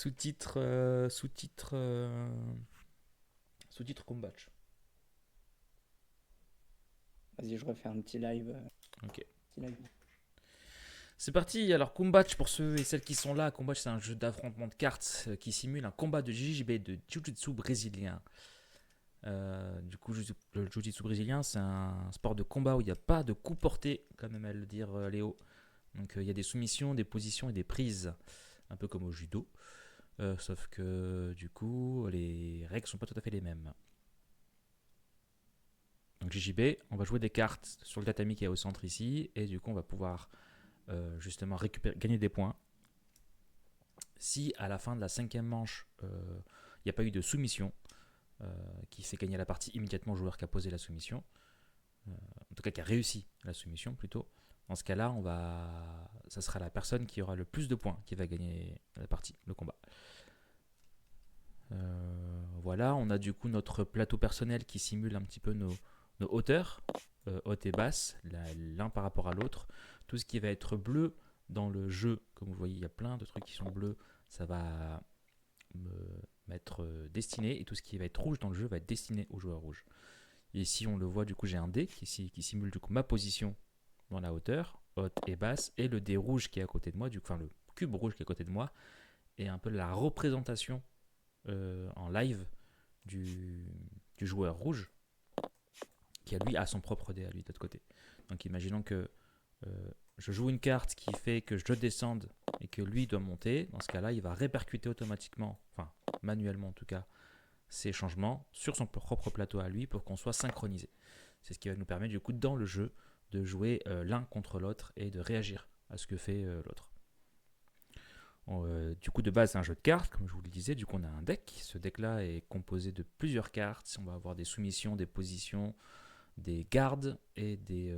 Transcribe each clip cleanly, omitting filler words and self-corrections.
Sous-titre sous-titre combat. Vas-y, je refais un petit live. Ok. Petit live. C'est parti. Alors Combat, pour ceux et celles qui sont là, Combat c'est un jeu d'affrontement de cartes qui simule un combat de JJB, de Jiu-Jitsu brésilien. Du coup, le Jiu-Jitsu brésilien, c'est un sport de combat où il n'y a pas de coup porté, comme aime à le dire Léo. Donc il y a des soumissions, des positions et des prises, un peu comme au judo. Sauf que du coup, les règles sont pas tout à fait les mêmes. Donc JJB, on va jouer des cartes sur le tatami qui est au centre ici, et du coup on va pouvoir justement gagner des points. Si à la fin de la cinquième manche, il n'y a pas eu de soumission, qui fait gagner la partie immédiatement au joueur qui a posé la soumission, en tout cas qui a réussi la soumission plutôt, dans ce cas-là, ça sera la personne qui aura le plus de points qui va gagner la partie, le combat. Voilà, on a du coup notre plateau personnel qui simule un petit peu nos hauteurs, hautes et basses, l'un par rapport à l'autre. Tout ce qui va être bleu dans le jeu, comme vous voyez, il y a plein de trucs qui sont bleus, ça va m'être destiné, et tout ce qui va être rouge dans le jeu va être destiné au joueur rouge. Et ici, on le voit, du coup, j'ai un dé qui simule du coup ma position dans la hauteur, haute et basse, et le dé rouge qui est à côté de moi, enfin le cube rouge qui est à côté de moi, est un peu la représentation en live du, du joueur rouge, qui a lui a son propre dé à lui de l'autre côté. Donc imaginons que je joue une carte qui fait que je descende et que lui doit monter. Dans ce cas-là, il va répercuter automatiquement, enfin manuellement en tout cas, ces changements sur son propre plateau à lui pour qu'on soit synchronisé. C'est ce qui va nous permettre du coup dans le jeu de jouer l'un contre l'autre et de réagir à ce que fait l'autre. Du coup, de base, c'est un jeu de cartes, comme je vous le disais. Du coup, on a un deck. Ce deck-là est composé de plusieurs cartes. On va avoir des soumissions, des positions, des gardes et des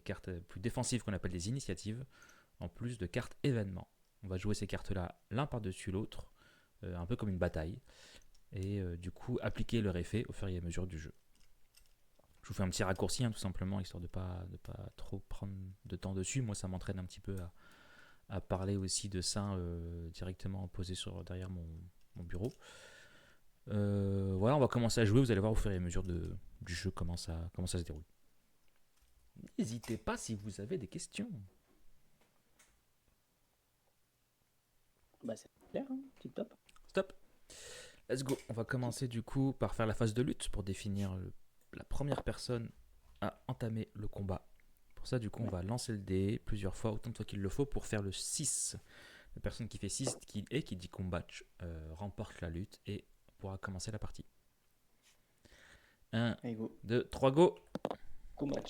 cartes plus défensives qu'on appelle des initiatives, en plus de cartes événements. On va jouer ces cartes-là l'un par-dessus l'autre, un peu comme une bataille, et du coup appliquer leur effet au fur et à mesure du jeu. Je vous fais un petit raccourci, tout simplement, histoire de pas trop prendre de temps dessus. Moi, ça m'entraîne un petit peu à parler aussi de ça directement posé derrière mon bureau. Voilà, on va commencer à jouer. Vous allez voir au fur et à mesure du jeu comment ça se déroule. N'hésitez pas si vous avez des questions. Bah, c'est clair, hein, tip top. Stop. Let's go. On va commencer du coup par faire la phase de lutte pour définir la première personne à entamer le combat. Pour ça, du coup, on Ouais. va lancer le dé plusieurs fois, autant de fois qu'il le faut, pour faire le 6. La personne qui fait 6 qui dit combat remporte la lutte et pourra commencer la partie. 1, Allez, go. 2, 3, go. Combat.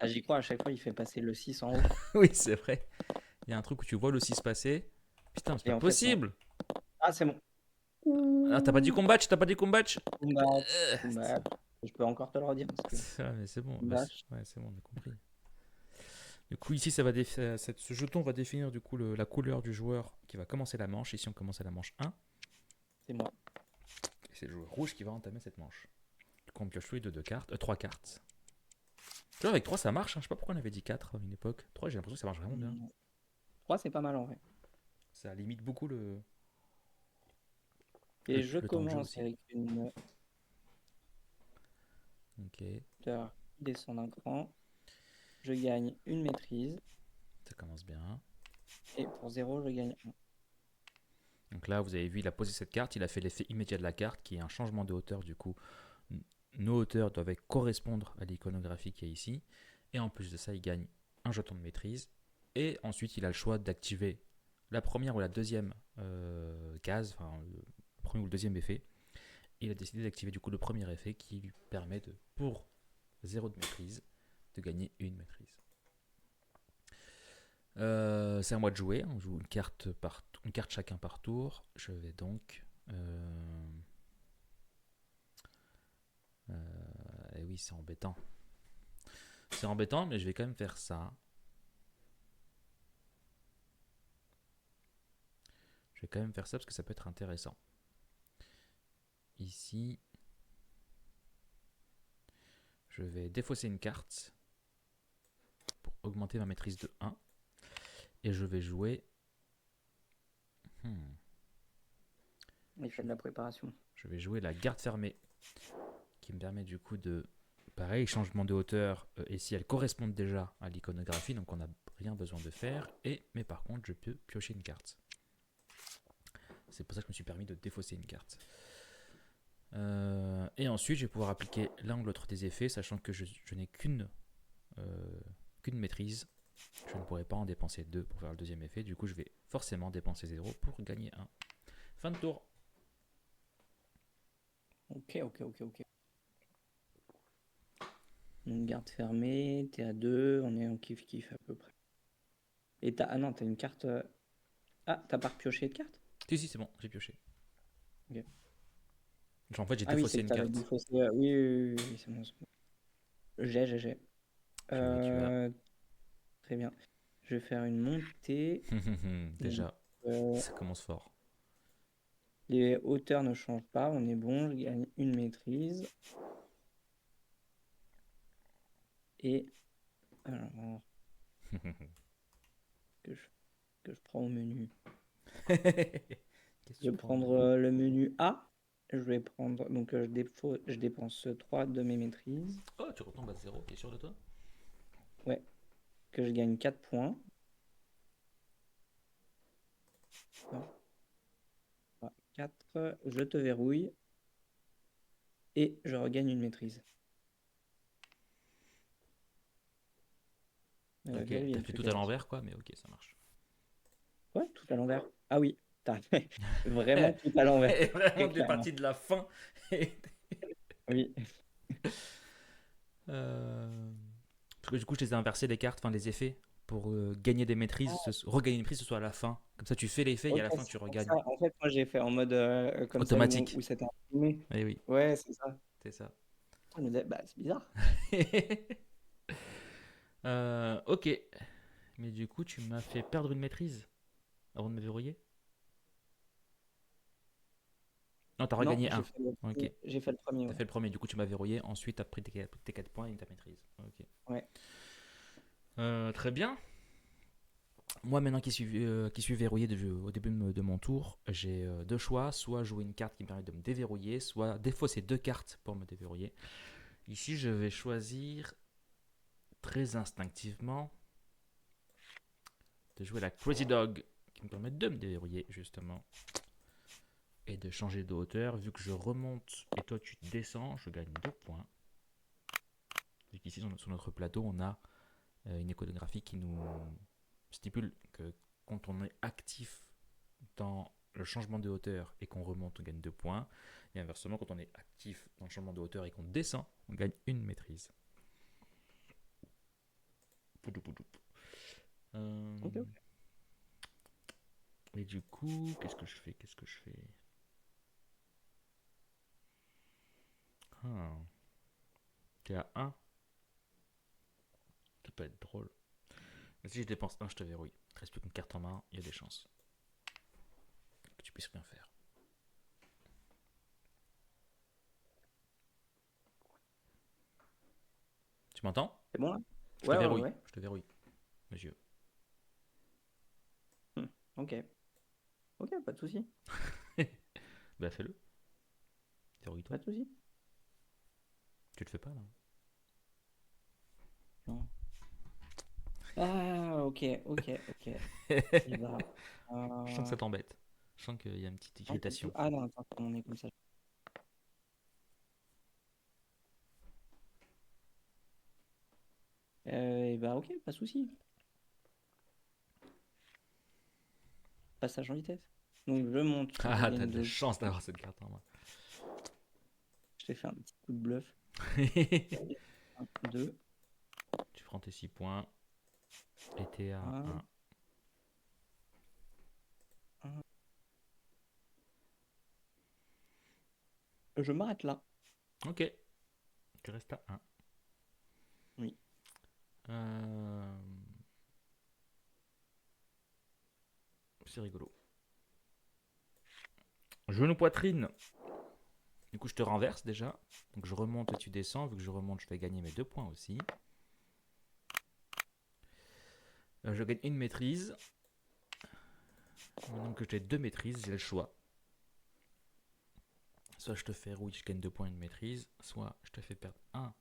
Ah, j'y crois, à chaque fois, il fait passer le 6 en haut. Oui, c'est vrai. Il y a un truc où tu vois le 6 passer. Putain, c'est pas Et en fait, non. possible. Ah, c'est bon. Ah, t'as pas dit combat. Combat. Combat. Je peux encore te le redire parce que. Ah, mais c'est bon. Combat. Ouais, c'est bon, on a compris. Du coup, ici, ce jeton va définir du coup la couleur du joueur qui va commencer la manche. Ici, on commence à la manche 1. C'est moi. Et c'est le joueur rouge qui va entamer cette manche. Du coup, on pioche tous les deux cartes, 3 cartes. Tu vois, avec 3, ça marche. Je sais pas pourquoi on avait dit 4 à une époque. 3, j'ai l'impression que ça marche vraiment bien. 3, c'est pas mal en vrai. Ça limite beaucoup Et je le temps de jeu commence aussi. avec une Ok, hauteur qui descend d'un cran. Je gagne une maîtrise. ça commence bien. Et pour 0, je gagne 1. Donc là, vous avez vu, il a posé cette carte. Il a fait l'effet immédiat de la carte qui est un changement de hauteur. Du coup, nos hauteurs doivent correspondre à l'iconographie qui est ici. Et en plus de ça, il gagne un jeton de maîtrise. Et ensuite, il a le choix d'activer la première ou la deuxième case, enfin le premier ou le deuxième effet. Et il a décidé d'activer du coup le premier effet qui lui permet de, pour 0 de maîtrise, de gagner une maîtrise. C'est à moi de jouer. On joue une carte chacun par tour. Je vais donc. Et oui, c'est embêtant. C'est embêtant, mais je vais quand même faire ça. Je vais quand même faire ça parce que ça peut être intéressant. Ici, je vais défausser une carte pour augmenter ma maîtrise de 1. Et je vais jouer Il fait de la préparation. Je vais jouer la garde fermée, qui me permet du coup de... Pareil, changement de hauteur, et si elles correspondent déjà à l'iconographie, donc on n'a rien besoin de faire. Mais par contre, je peux piocher une carte. C'est pour ça que je me suis permis de défausser une carte. Et ensuite, je vais pouvoir appliquer l'un ou l'autre des effets, sachant que je n'ai qu'une maîtrise. Je ne pourrai pas en dépenser 2 pour faire le deuxième effet. Du coup, je vais forcément dépenser 0 pour gagner 1. Fin de tour. Ok. Donc, garde fermée, t'es à 2, on est en kiff-kiff à peu près. Et t'as... Ah non, t'as une carte... Ah, t'as pas repioché de carte? Si, c'est bon, j'ai pioché. Ok. En fait, j'ai Ah oui, c'est défaussé que une t'avais carte. défaussé... Oui, c'est bon, c'est bon. J'ai. Tu as. Euh, Très bien. Je vais faire une montée. Donc, Déjà, euh, ça commence fort. les hauteurs ne changent pas, on est bon, je gagne une maîtrise. Et alors, que je, que je prends au menu. Qu'est-ce que Je tu vais prends prendre le menu A. Je vais prendre, donc je dépense 3 de mes maîtrises. Oh, tu retombes à 0, t'es sûr de toi? Ouais, que je gagne 4 points. Non, pas 4, je te verrouille. Et je regagne une maîtrise. Ok, Vérifier t'as le fait truc tout à là-dessus. l'envers, quoi, mais ok, ça marche. Ouais, tout à l'envers. Ah oui, t'as fait vraiment tout à l'envers. Vraiment Très des clairement. parties de la fin. Oui. Parce que du coup, je les ai inversés les cartes, enfin les effets, pour gagner des maîtrises, Ah, regagner une prise, ce soit à la fin. Comme ça, tu fais l'effet et à ok, la fin, c'est tu pour ça. regagnes. En fait, moi, j'ai fait en mode comme ça Automatique. où c'était imprimé. Eh oui, Ouais, c'est ça. c'est ça. Je me disais, bah, c'est bizarre. Ok. Mais du coup, tu m'as fait perdre une maîtrise avant de me verrouiller. Non, t'as Non, regagné un. Ok. j'ai fait le premier, T'as ouais. fait le premier, du coup, tu m'as verrouillé. Ensuite, t'as pris tes 4 points et ta maîtrise. Ok. Ouais. Très bien. Moi, maintenant qui suis verrouillé au début de mon tour, j'ai deux choix. Soit jouer une carte qui me permet de me déverrouiller, soit défausser 2 cartes pour me déverrouiller. Ici, je vais choisir très instinctivement de jouer la Crazy Dog qui me permet de me déverrouiller, justement. Et de changer de hauteur. Vu que je remonte et toi tu descends, je gagne 2 points. Vu qu'ici, sur notre plateau, on a une iconographie qui nous stipule que quand on est actif dans le changement de hauteur et qu'on remonte, on gagne 2 points. Et inversement, quand on est actif dans le changement de hauteur et qu'on descend, on gagne une maîtrise. Ok, ok. Et du coup, qu'est-ce que je fais T'es à 1. Ça peut être drôle. Mais si je dépense 1, je te verrouille. Il ne reste plus qu'une carte en main, il y a des chances que tu puisses rien faire. Tu m'entends? C'est bon là? Je te Ouais, ouais, verrouille. ouais. Je te verrouille, monsieur. Hmm, ok. Ok, pas de souci. Bah fais-le. Verrouille-toi. Pas de souci. Tu le fais pas là. Non. Ah, ok. Et bah, Je sens que euh, ça t'embête. Je sens qu'il y a une petite pas du tout. irritation. Ah non, attends, on est comme ça. Et bah, ok, pas de souci. Passage en vitesse. Donc, je monte, je Ah, t'as gagne de la 2. chance d'avoir cette carte en main. Je t'ai fait un petit coup de bluff. 2. Tu prends tes 6 points et t'es à 1, 1. 1. Je m'arrête là. Ok, tu restes à 1. Oui. Euh... C'est rigolo. Genou poitrine. Du coup, je te renverse déjà. Donc, je remonte et tu descends. Vu que je remonte, je vais gagner mes 2 points aussi. Je gagne une maîtrise. Maintenant que j'ai 2 maîtrises, j'ai le choix. Soit je te fais rouille, je gagne 2 points et une maîtrise, soit je te fais perdre 1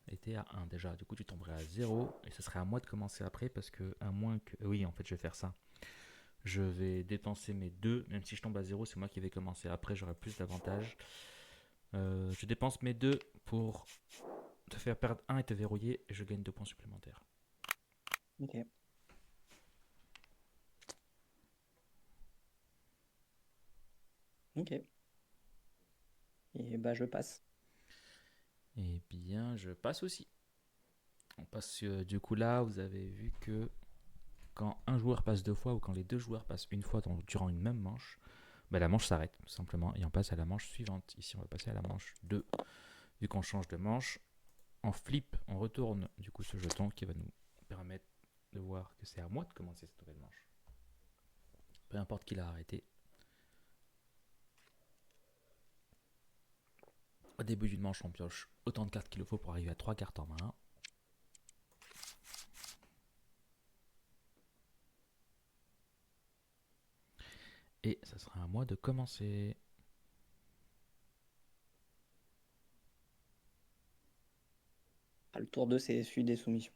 et t'es à 1 déjà. Du coup, tu tomberais à 0 et ce serait à moi de commencer après parce que, à moins que. Oui, en fait, je vais faire ça. Je vais dépenser mes 2, même si je tombe à 0, c'est moi qui vais commencer après, j'aurai plus d'avantages. Je dépense mes 2 pour te faire perdre 1 et te verrouiller et je gagne 2 points supplémentaires. Ok. Ok. Et bah, je passe. Eh bien, je passe aussi. On passe du coup là, vous avez vu que quand un joueur passe 2 fois ou quand les 2 joueurs passent une fois durant une même manche, bah, la manche s'arrête tout simplement et on passe à la manche suivante. Ici, on va passer à la manche 2. Vu qu'on change de manche, en flip, on retourne du coup ce jeton qui va nous permettre de voir que c'est à moi de commencer cette nouvelle manche. Peu importe qui l'a arrêté. Au début d'une manche, on pioche autant de cartes qu'il faut pour arriver à 3 cartes en main. Et ça sera à moi de commencer. Ah, le tour 2, c'est celui des soumissions.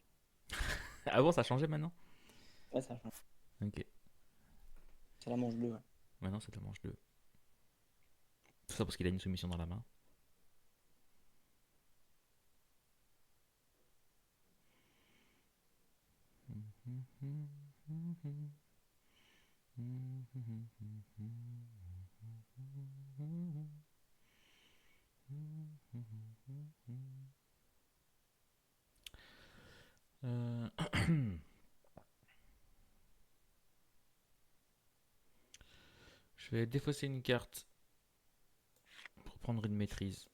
Ah bon, ça a changé maintenant? Ouais, ça change. Ok. C'est la manche 2. Ouais. Maintenant, c'est la manche 2. Tout ça parce qu'il a une soumission dans la main. Euh, Je vais défausser une carte pour prendre une maîtrise.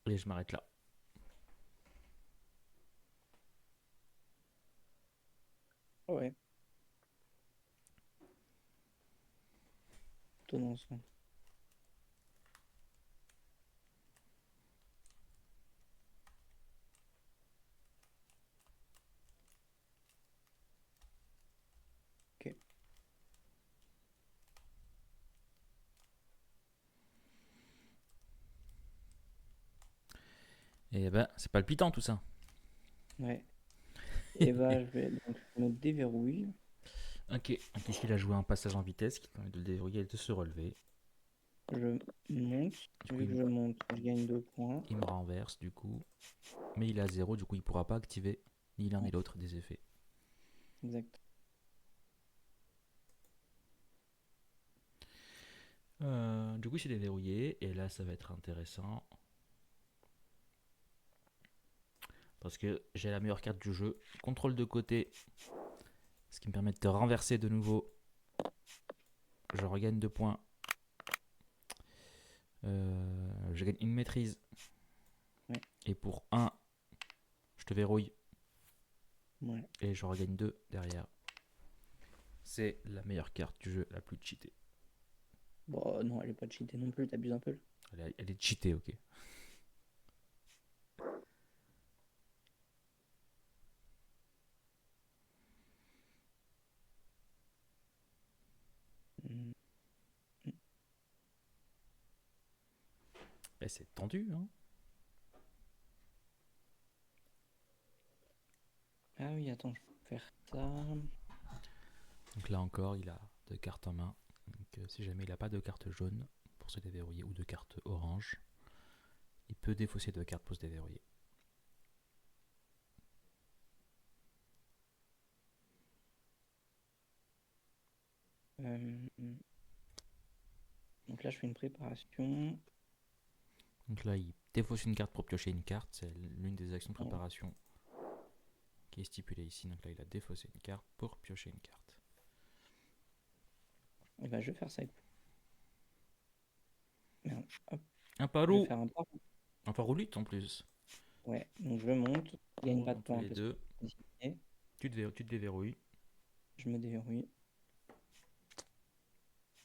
Et je m'arrête là. Ouais. Étonnant ça. Ok. Et ben, c'est palpitant tout ça. Ouais. Et bah, je me déverrouille. Ok, donc ici il a joué un passage en vitesse qui permet de le déverrouiller et de se relever. Je monte. Du coup, Vu que je monte, je gagne 2 points. il me renverse du coup. Mais il est à 0, du coup il ne pourra pas activer ni l'un ni Ouais, l'autre des effets. exact. Du coup, c'est déverrouillé. Et là, ça va être intéressant. Parce que j'ai la meilleure carte du jeu. Contrôle de côté. Ce qui me permet de te renverser de nouveau. Je regagne 2 points. Je gagne une maîtrise. Ouais. Et pour 1, je te verrouille. Ouais. Et je regagne 2 derrière. C'est la meilleure carte du jeu, la plus cheatée. Bon, non, elle est pas cheatée non plus, t'abuses un peu. Elle est cheatée, ok. Mm. Et c'est tendu, hein. Ah oui, attends, je peux faire ça. Donc là encore, il a 2 cartes en main. Donc si jamais il n'a pas de carte jaune pour se déverrouiller ou de carte orange, il peut défausser 2 cartes pour se déverrouiller. Euh, Donc là, je fais une préparation. Donc là, il défausse une carte pour piocher une carte. C'est l'une des actions de Ouais. préparation qui est stipulée ici. Donc là, il a défaussé une carte pour piocher une carte. Et bah, je vais faire ça. Merde. Hop, Un je vais parou. faire un pas. Un paroulite en plus. Ouais, donc je monte. Je gagne Parou pas de dans tous points les parce que deux. c'est décidé. Tu te déverrouilles. Je me déverrouille.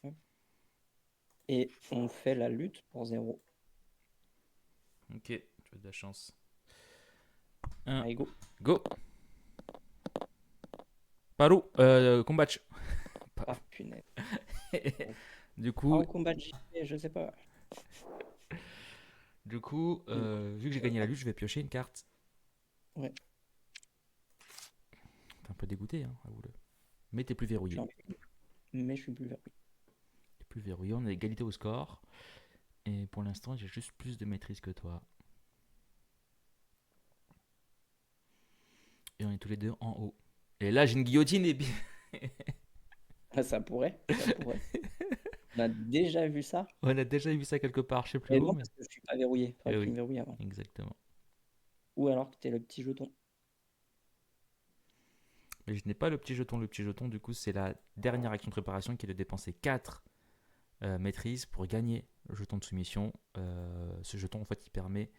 Hop. Et on fait la lutte pour 0. Ok, tu as de la chance. 1, Allez, go. go. Parou. Combatch. Ah, punaise. Du En coup, combat de JP, je sais pas. vu que j'ai gagné la lutte, je vais piocher une carte. Ouais, T'es un peu dégoûté, hein, avoue-le. Mais t'es plus j'ai verrouillé. envie. Mais je suis plus verrouillé. T'es plus verrouillé, on a égalité au score. Et pour l'instant, j'ai juste plus de maîtrise que toi. Et on est tous les deux en haut. Et là, j'ai une guillotine et puis... Ah, ça pourrait, ça pourrait. On a déjà vu ça. On a déjà vu ça quelque part, je sais plus Mais où, non, mais... parce que je suis pas verrouillé. Faudrait Eh que tu oui, me verrouilles avant. exactement. Ou alors que t'es le petit jeton. Mais je n'ai pas le petit jeton. Le petit jeton, du coup, c'est la dernière action de préparation qui est de dépenser 4 maîtrises pour gagner le jeton de soumission. Ce jeton, en fait, il permet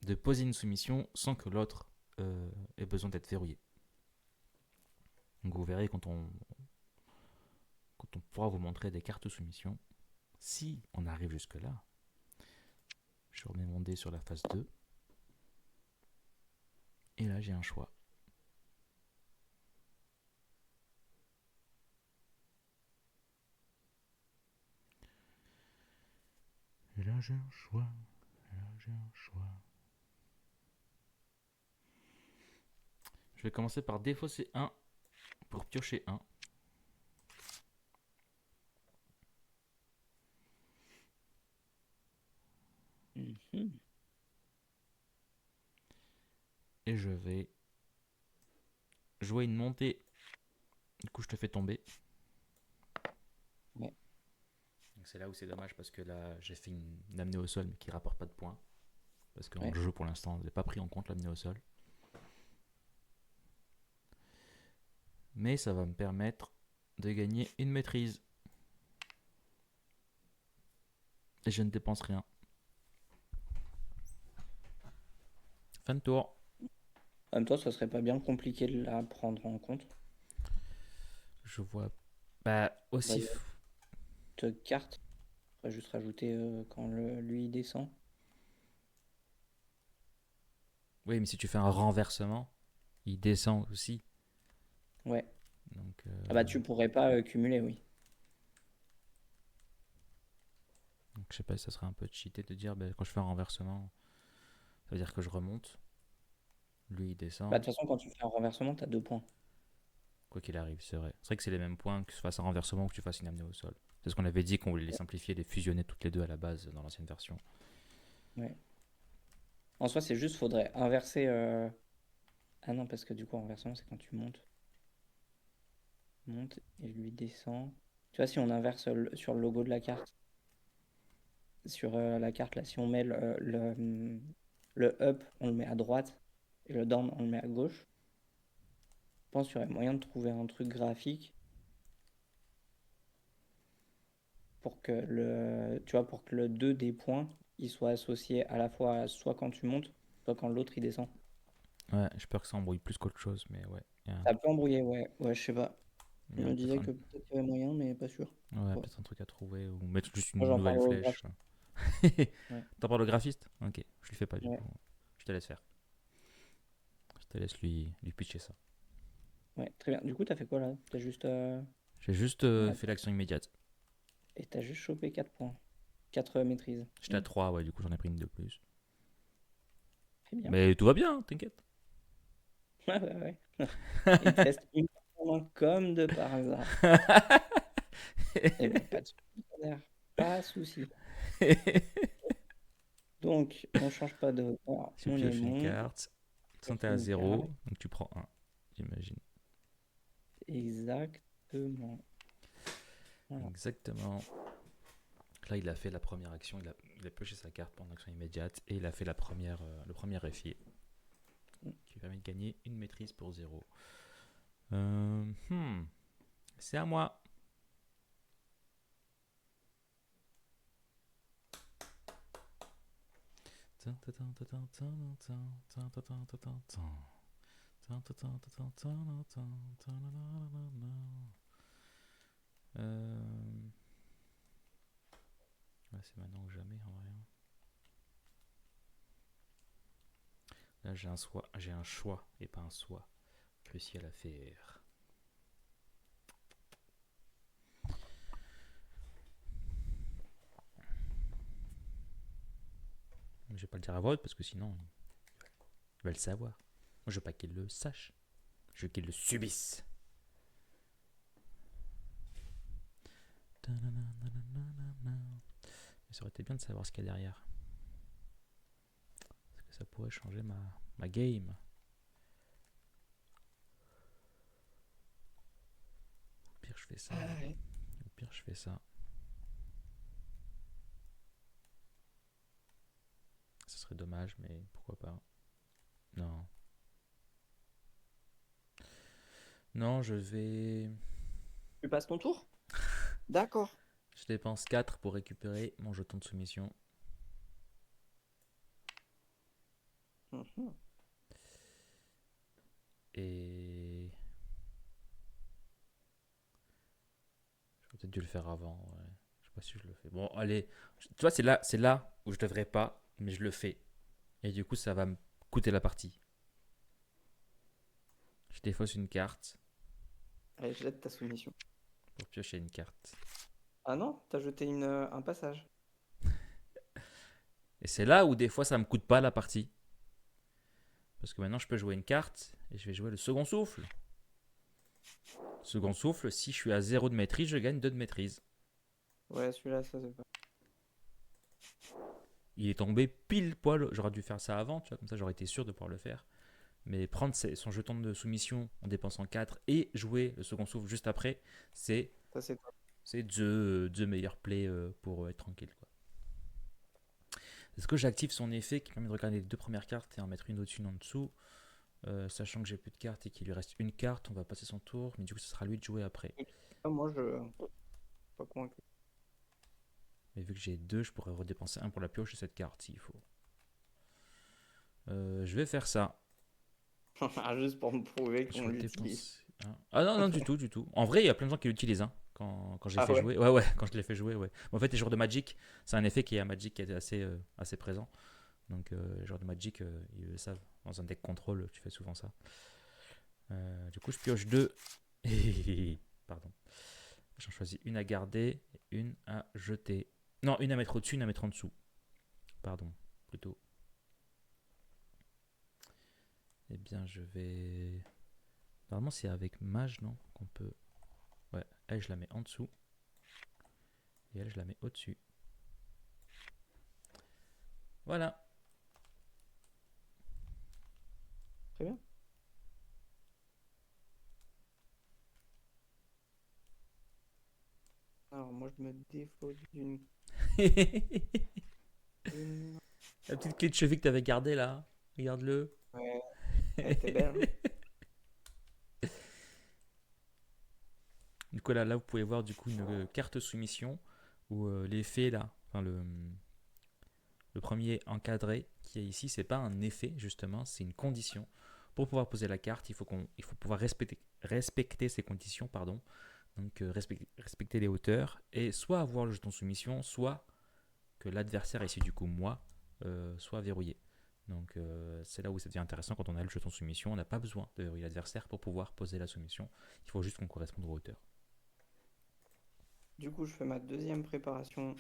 de poser une soumission sans que l'autre ait besoin d'être verrouillé. Donc vous verrez quand on pourra vous montrer des cartes de soumission, si on arrive jusque-là, je remets mon dé sur la phase 2. Et là, j'ai un choix. Et là, j'ai un choix. Et là, j'ai un choix. Je vais commencer par défausser 1 pour piocher 1. Mhm. Et je vais jouer une montée. Du coup, je te fais tomber. Ouais. Donc c'est là où c'est dommage parce que là, j'ai fait une amenée au sol mais qui rapporte pas de points. Parce qu'en Ouais. jeu, pour l'instant, je n'ai pas pris en compte l'amenée au sol. Mais ça va me permettre de gagner une maîtrise. Et je ne dépense rien. Fin de tour. En même temps, ça serait pas bien compliqué de la prendre en compte. Je vois. Bah, On va aussi. dire cette carte. On va juste rajouter quand lui il descend. Oui, mais si tu fais un renversement, il descend aussi. Ouais. Donc, Ah bah tu pourrais pas cumuler, oui. je sais pas si ça serait un peu cheaté de dire bah, quand je fais un renversement, ça veut dire que je remonte. Lui, il Bah descend. de toute façon, quand tu fais un renversement, t'as 2 points. Quoi qu'il arrive, c'est vrai. C'est vrai que c'est les mêmes points que tu fasses un renversement ou que tu fasses une amenée au sol. C'est ce qu'on avait dit qu'on voulait les simplifier, les fusionner toutes les deux à la base dans l'ancienne version. Ouais. En soi, c'est juste, faudrait inverser. Ah non, parce que du coup, renversement, c'est quand tu montes. Monte et lui descend. Tu vois, si on inverse sur le logo de la carte, sur la carte là, si on met le up, on le met à droite et le down, on le met à gauche. Je pense qu'il y aurait moyen de trouver un truc graphique pour que tu vois, pour que le 2 des points, il soit associé à la fois soit quand tu montes, soit quand l'autre il descend. Ouais, j'ai peur que ça embrouille plus qu'autre chose, mais ouais. Ça peut embrouiller, ouais. Ouais, je sais pas. Il Je y a me peut-être disais un, que peut-être il y avait moyen, mais pas sûr. ouais, Ouais. peut-être un truc à trouver ou mettre juste Moi, une j'en nouvelle parle au flèche. graphiste. Ouais. T'en parles au graphiste. Ok, je lui fais pas du Ouais. coup. Je te laisse faire. Je te laisse lui pitcher ça. Ouais, très bien. Du coup, t'as fait quoi là? T'as juste. J'ai juste Ouais. fait l'action immédiate. Et t'as juste chopé 4 points. 4 maîtrises. J'étais à 3, ouais, du coup j'en ai pris une de plus. Très bien. Mais tout va bien, hein, t'inquiète. Ouais, ouais, ouais. Il te reste une carte en main comme de par hasard. Eh ben, pas de souci, frère. Pas de souci. Donc, on change pas de hauteur. Tu On est pioches une bon. carte. On Quand t'es fait à une carte. 0, donc tu prends un, j'imagine. Exactement. Voilà. Exactement. Là, il a fait la première action, il a pioché sa carte pour une action immédiate et il a fait le premier effier qui lui permet de gagner une maîtrise pour 0. C'est à moi. Ouais, c'est maintenant ou jamais en vrai. Là, j'ai un choix et pas un soi crucial à faire. Je vais pas le dire à voix haute parce que sinon, il va le savoir. Moi, je veux pas qu'il le sache. Je veux qu'il le subisse. Mais ça aurait été bien de savoir ce qu'il y a derrière. Parce que ça pourrait changer ma game. Au pire, je fais ça. Ouais. Au pire, je fais ça. Ce serait dommage, mais pourquoi pas. Non. Non, je vais. Tu passes ton tour? D'accord. Je dépense 4 pour récupérer mon jeton de soumission. Mhm. Et. J'aurais peut-être dû le faire avant. Ouais. Je sais pas si je le fais. Bon, allez. Tu vois, c'est là où je devrais pas, mais je le fais. Et du coup, ça va me coûter la partie. Je défausse une carte Allez, jette ta soumission. pour piocher une carte. Ah non, t'as jeté un passage. Et c'est là où des fois ça me coûte pas la partie. Parce que maintenant je peux jouer une carte et je vais jouer le second souffle. Second souffle, si je suis à 0 de maîtrise, je gagne 2 de maîtrise. Ouais, celui-là, ça c'est pas. Il est tombé pile poil. J'aurais dû faire ça avant, tu vois, comme ça j'aurais été sûr de pouvoir le faire. Mais prendre son jeton de soumission en dépensant 4 et jouer le second souffle juste après, c'est Ça c'est toi. deux meilleurs plays pour être tranquille, quoi. Est-ce que j'active son effet qui permet de regarder les deux premières cartes et en mettre une au-dessus, une en dessous, sachant que j'ai plus de cartes et qu'il lui reste une carte, on va passer son tour, mais du coup, ce sera à lui de jouer après. Ah, moi, je suis pas convaincu. Mais vu que j'ai deux, je pourrais redépenser un pour la pioche et cette carte s'il faut. Je vais faire ça. Juste pour me prouver Je qu'on vais l'utilise. dépenser un. Ah non, non, du tout, du tout. En vrai, il y a plein de gens qui l'utilisent, hein, quand je l'ai Ah fait ouais? jouer. Ouais, ouais, quand je l'ai fait jouer, ouais. En fait, les joueurs de Magic, c'est un effet qui est à Magic qui est assez présent. Donc, les joueurs de Magic, ils le savent. Dans un deck contrôle, tu fais souvent ça. Du coup, je pioche deux. Pardon. J'en choisis une à garder et une à jeter. Non, une à mettre au-dessus, une à mettre en dessous. Pardon, plutôt. Eh bien, je vais. Normalement, c'est avec mage, non? Qu'on peut. Ouais, elle, je la mets en dessous. Et elle, je la mets au-dessus. Voilà. Très bien. Alors, moi, je me défausse d'une. Une. La petite clé de cheville que t'avais gardée là. Regarde-le. Ouais, elle était belle, hein. Du coup, là, vous pouvez voir du coup une carte soumission où l'effet là, enfin le premier encadré qui est ici, c'est pas un effet justement, c'est une condition. Pour pouvoir poser la carte, il faut pouvoir respecter ces conditions, pardon. Donc respecter les hauteurs et soit avoir le jeton soumission, soit que l'adversaire, ici du coup moi, soit verrouillé. Donc c'est là où ça devient intéressant quand on a le jeton soumission. On n'a pas besoin de verrouiller l'adversaire pour pouvoir poser la soumission. Il faut juste qu'on corresponde aux hauteurs. Du coup, je fais ma deuxième préparation.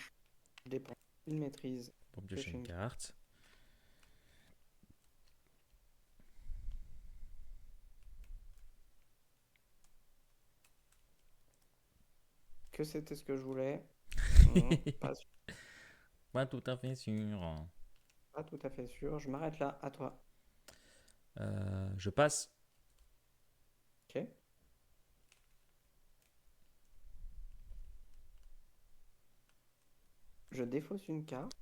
Je dépense une maîtrise. Pour Je piocher fais une une. carte. Que c'était ce que je voulais? Pas, Pas tout à fait sûr. pas tout à fait sûr. Je m'arrête là. À toi. Je passe. Ok. Je défausse une carte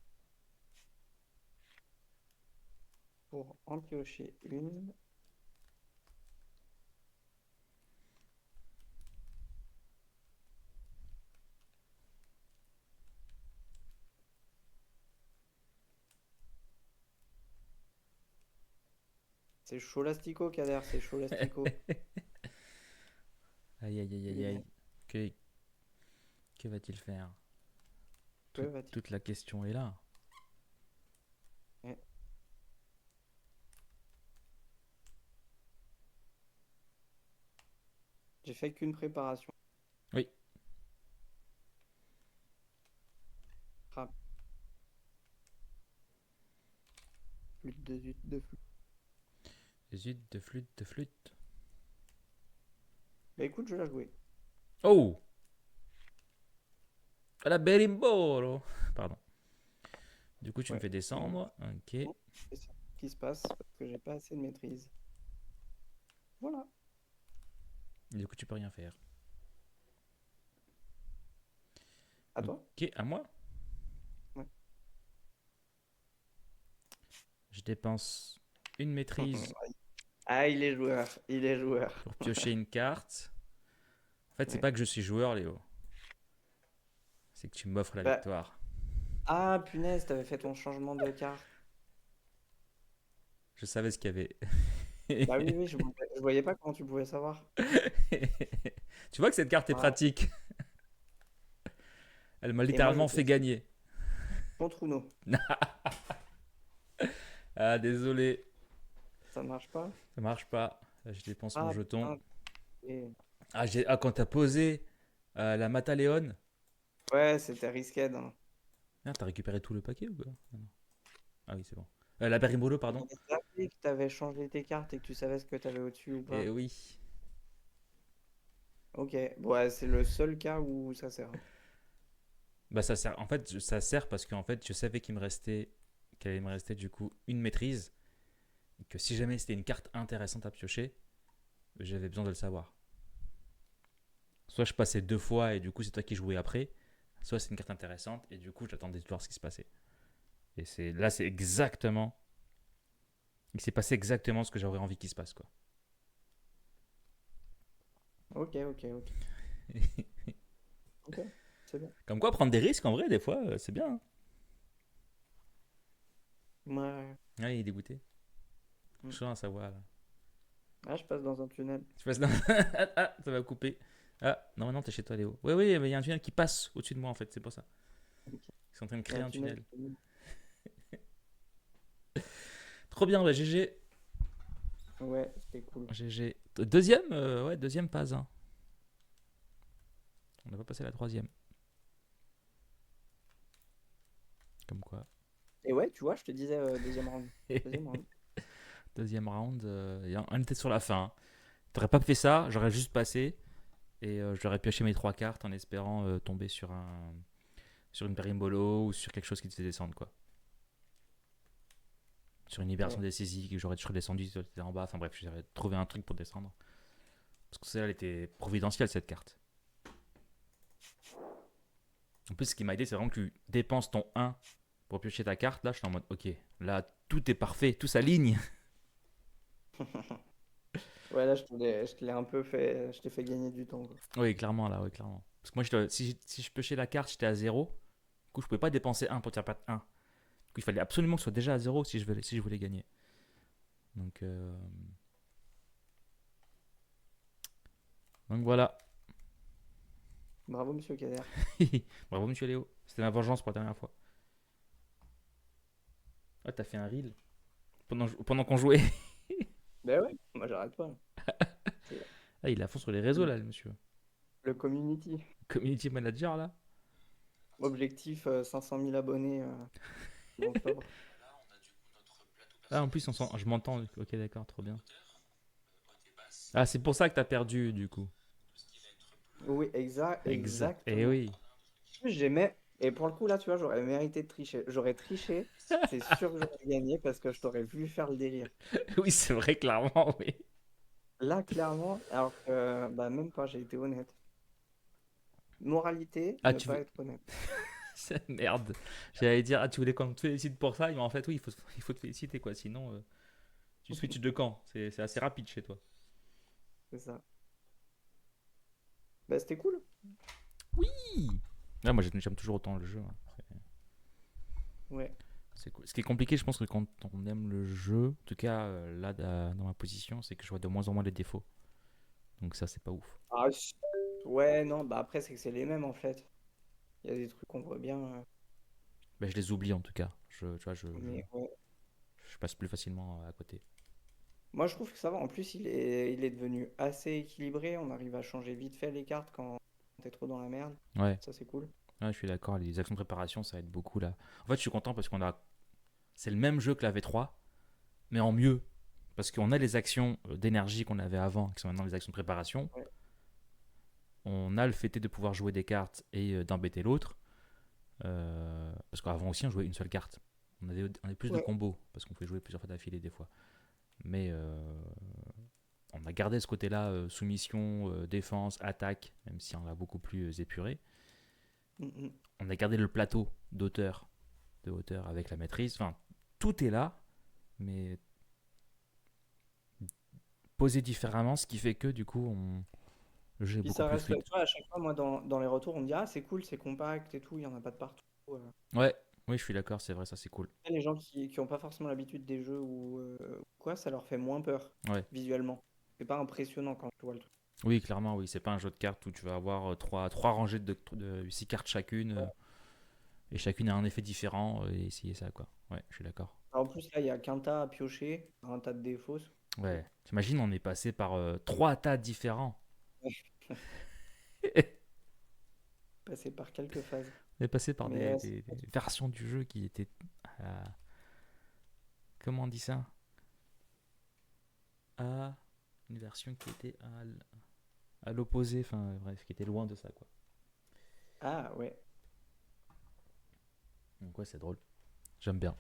pour en piocher une. C'est Scholastico, Kader, c'est Scholastico. Aïe aïe aïe aïe aïe. Que, que va-t-il faire? Que va-t-il? Toute la question est là. Ouais. J'ai fait qu'une préparation. Oui. Rap- de flûte. Zut, de flûte, de flûte. Bah écoute, je vais la jouer. Oh! La berimbolo! Pardon. Du coup, tu me Ouais. fais descendre. Ok. Bon, c'est ça qui se passe parce que j'ai pas assez de maîtrise. Voilà. Du coup, tu peux rien faire. À toi? Ok, à moi. Ouais. Je dépense une maîtrise Ah, il est joueur. Il est joueur. pour piocher une carte. En fait, c'est Ouais. pas que je suis joueur, Léo. C'est que tu m'offres la Bah, victoire. ah, punaise, t'avais fait ton changement de carte. Je savais ce qu'il y avait. Bah oui, oui, je voyais pas comment tu pouvais savoir. Tu vois que cette carte est Ah, pratique. Elle m'a et moi, je littéralement te fait dis gagner. contre Uno. Ah, désolé. Ça marche pas? Ça marche pas. Je dépense mon Ah, jeton. putain. et- Quand t'as posé la Mataleon. Ouais, c'était risqué. Hein. Ah, t'as récupéré tout le paquet ou quoi? Ah, non. Ah oui, c'est bon. La Berimbolo, pardon. J'avais zappé que t'avais changé tes cartes et que tu savais ce que t'avais au-dessus ou Eh pas. oui. Ok, ouais, c'est le seul cas où ça sert. Bah ça sert. En fait, ça sert parce qu'en fait, je savais qu'il allait me rester du coup une maîtrise. Et que si jamais c'était une carte intéressante à piocher, j'avais besoin de le savoir. Soit je passais deux fois et du coup c'est toi qui jouais après. Soit c'est une carte intéressante et du coup j'attendais de voir ce qui se passait. Et c'est exactement. Il s'est passé exactement ce que j'aurais envie qu'il se passe quoi. Ok, ok, ok. Ok, c'est bon. Comme quoi prendre des risques en vrai des fois c'est bien. Hein. Ouais. Ah, il est dégoûté. Mm. Je sens sa voix là. Ah, je passe dans un tunnel. Je passe dans- ah, ça va couper. Ah, non, non, t'es chez toi, Léo. Oui, oui, mais il y a un tunnel qui passe au-dessus de moi, en fait, c'est pour ça. Ok. Ils sont en train de Il y a créer un un tunnel. tunnel. Trop bien, bah, GG. Ouais, c'était cool. GG. Deuxième ouais, deuxième phase. Hein. On n'a pas passé la troisième. Comme quoi. Et ouais, tu vois, je te disais deuxième round. Deuxième round. Deuxième round, on était sur la fin. Hein. T'aurais pas fait ça, j'aurais juste passé. Et j'aurais pioché mes trois cartes en espérant tomber sur une Perimbolo ou sur quelque chose qui te fait descendre, quoi. Sur une libération Ouais. décisive, j'aurais redescendu, c'était en bas. Enfin bref, j'aurais trouvé un truc pour descendre. Parce que celle-là, elle était providentielle, cette carte. En plus, ce qui m'a aidé, c'est vraiment que tu dépenses ton 1 pour piocher ta carte. Là, je suis en mode, ok, là, tout est parfait, tout s'aligne. Ouais, là, je te l'ai un peu fait. Je t'ai fait gagner du temps, quoi. Oui, clairement, là, oui, clairement. Parce que moi, si je piochais la carte, j'étais à 0. Du coup, je pouvais pas dépenser 1 pour tirer pas de 1. Du coup, il fallait absolument que ce soit déjà à 0 si je voulais gagner. Donc, donc voilà. Bravo, monsieur Kader. Bravo, monsieur Léo. C'était ma vengeance pour la dernière fois. Ah, t'as fait un reel pendant qu'on jouait. Ben ouais, moi, j'arrête pas. C'est Ah, il est à fond sur les réseaux, là, le monsieur. le community. Community manager, là. Objectif 500 000 abonnés en octobre. Ah, en plus, je m'entends. Ok, d'accord, trop bien. Ah, c'est pour ça que t'as perdu, du coup. Oui, exact, Exact. Eh exactement. oui. J'aimais. Et pour le coup, là, tu vois, j'aurais mérité de tricher. J'aurais triché, c'est sûr que j'aurais gagné parce que je t'aurais vu faire le délire. Oui, c'est vrai, clairement, oui. Là, clairement, alors que, bah, même pas, j'ai été honnête. Moralité, Ah, ne tu pas veux. être honnête. Merde. J'allais dire, ah, tu voulais qu'on te félicite pour ça, mais en fait, oui, il faut te féliciter, quoi. Sinon, tu switches de camp. C'est assez rapide chez toi. C'est ça. Bah, c'était cool. Oui. Ah, moi, j'aime toujours autant le jeu. Hein. Ouais. C'est cool. Ce qui est compliqué, je pense que quand on aime le jeu, en tout cas, là, dans ma position, c'est que je vois de moins en moins les défauts. Donc, ça, c'est pas ouf. Ah, ouais, non, bah après, c'est que c'est les mêmes en fait. Il y a des trucs qu'on voit bien. Ben, je les oublie, en tout cas. Tu vois, Mais ouais. je passe plus facilement à côté. Moi, je trouve que ça va. En plus, il est devenu assez équilibré. On arrive à changer vite fait les cartes quand t'es trop dans la merde. Ouais. Ça, c'est cool. Ouais, je suis d'accord. Les actions de préparation, ça aide beaucoup, là. En fait, je suis content parce qu'on a. C'est le même jeu que la V3. mais en mieux. Parce qu'on a les actions d'énergie qu'on avait avant, qui sont maintenant les actions de préparation. Ouais. On a le fait de pouvoir jouer des cartes et d'embêter l'autre. Parce qu'avant aussi, on jouait une seule carte. On avait plus de Ouais. combos, parce qu'on pouvait jouer plusieurs fois d'affilée des fois. Mais on a gardé ce côté-là, soumission, défense, attaque, même si on l'a beaucoup plus épuré. Mhm. On a gardé le plateau de hauteur avec la maîtrise. Enfin, tout est là, mais posé différemment, ce qui fait que du coup, le jeu est Puis beaucoup ça plus reste, fluide. tu vois, à chaque fois, moi, dans les retours, on me dit, ah, c'est cool, c'est compact et tout, il y en a pas de partout. Ouais, oui, je suis d'accord, c'est vrai, ça c'est cool. Les gens qui ont pas forcément l'habitude des jeux ou quoi, ça leur fait moins peur Ouais. visuellement. C'est pas impressionnant quand tu vois le truc. Oui, clairement, oui. C'est pas un jeu de cartes où tu vas avoir trois rangées de 6 cartes chacune, et chacune a un effet différent, et ci et ça, quoi. Ouais, je suis d'accord. Alors, en plus, là, il y a qu'un tas à piocher, un tas de défausses. Ouais. T'imagines, on est passé par 3 tas différents. Passer par quelques phases. On est passé par Mais des versions du jeu qui étaient. à- comment on dit ça? À une version qui était à l'opposé, enfin bref, qui était loin de ça, quoi. ah ouais. Donc ouais, c'est drôle. J'aime bien.